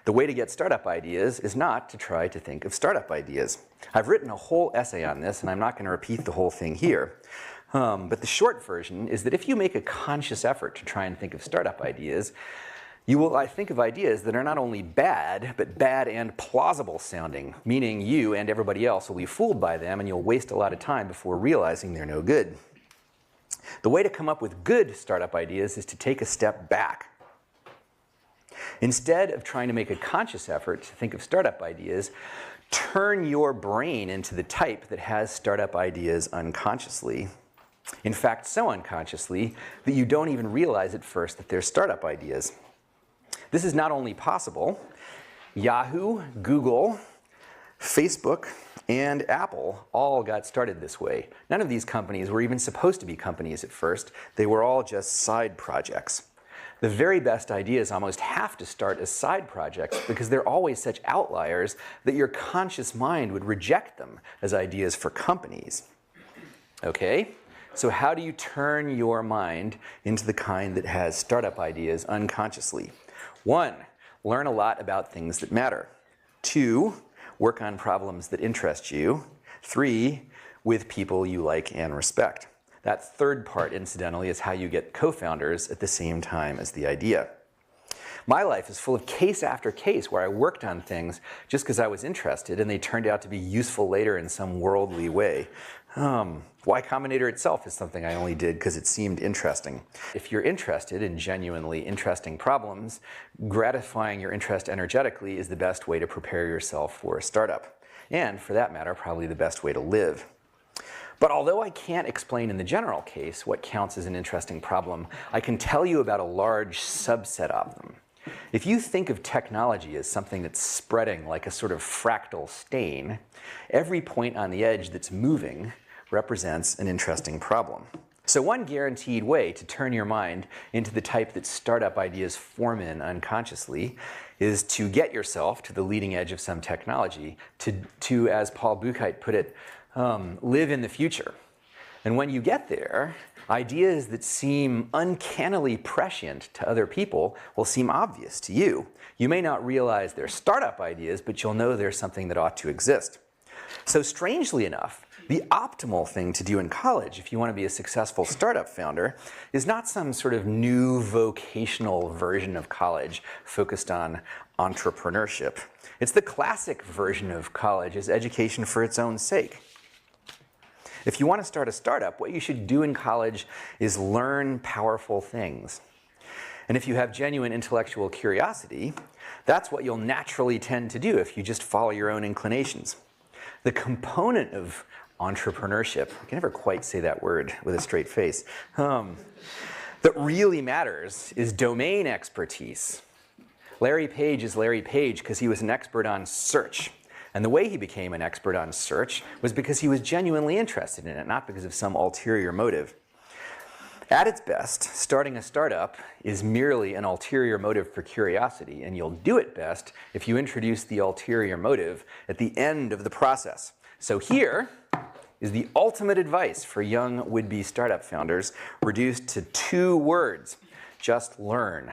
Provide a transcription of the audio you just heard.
The way to get startup ideas is not to try to think of startup ideas. I've written a whole essay on this, and I'm not going to repeat the whole thing here. But the short version is that if you make a conscious effort to try and think of startup ideas, you will think of ideas that are not only bad, but bad and plausible sounding, meaning you and everybody else will be fooled by them and you'll waste a lot of time before realizing they're no good. The way to come up with good startup ideas is to take a step back. Instead of trying to make a conscious effort to think of startup ideas, turn your brain into the type that has startup ideas unconsciously. In fact, so unconsciously that you don't even realize at first that they're startup ideas. This is not only possible. Yahoo, Google, Facebook, and Apple all got started this way. None of these companies were even supposed to be companies at first. They were all just side projects. The very best ideas almost have to start as side projects because they're always such outliers that your conscious mind would reject them as ideas for companies. Okay? So how do you turn your mind into the kind that has startup ideas unconsciously? 1, learn a lot about things that matter. 2, work on problems that interest you. 3, with people you like and respect. That third part, incidentally, is how you get co-founders at the same time as the idea. My life is full of case after case where I worked on things just because I was interested and they turned out to be useful later in some worldly way. Y Combinator itself is something I only did because it seemed interesting. If you're interested in genuinely interesting problems, gratifying your interest energetically is the best way to prepare yourself for a startup. And for that matter, probably the best way to live. But although I can't explain in the general case what counts as an interesting problem, I can tell you about a large subset of them. If you think of technology as something that's spreading like a sort of fractal stain, every point on the edge that's moving represents an interesting problem. So one guaranteed way to turn your mind into the type that startup ideas form in unconsciously is to get yourself to the leading edge of some technology, to as Paul Buchheit put it, live in the future. And when you get there, ideas that seem uncannily prescient to other people will seem obvious to you. You may not realize they're startup ideas, but you'll know there's something that ought to exist. So strangely enough, the optimal thing to do in college if you want to be a successful startup founder is not some sort of new vocational version of college focused on entrepreneurship. It's the classic version of college as education for its own sake. If you want to start a startup, what you should do in college is learn powerful things. And if you have genuine intellectual curiosity, that's what you'll naturally tend to do if you just follow your own inclinations. The component of entrepreneurship, I can never quite say that word with a straight face, that really matters is domain expertise. Larry Page is Larry Page because he was an expert on search. And the way he became an expert on search was because he was genuinely interested in it, not because of some ulterior motive. At its best, starting a startup is merely an ulterior motive for curiosity, and you'll do it best if you introduce the ulterior motive at the end of the process. So here is the ultimate advice for young would-be startup founders, reduced to 2 words: just learn.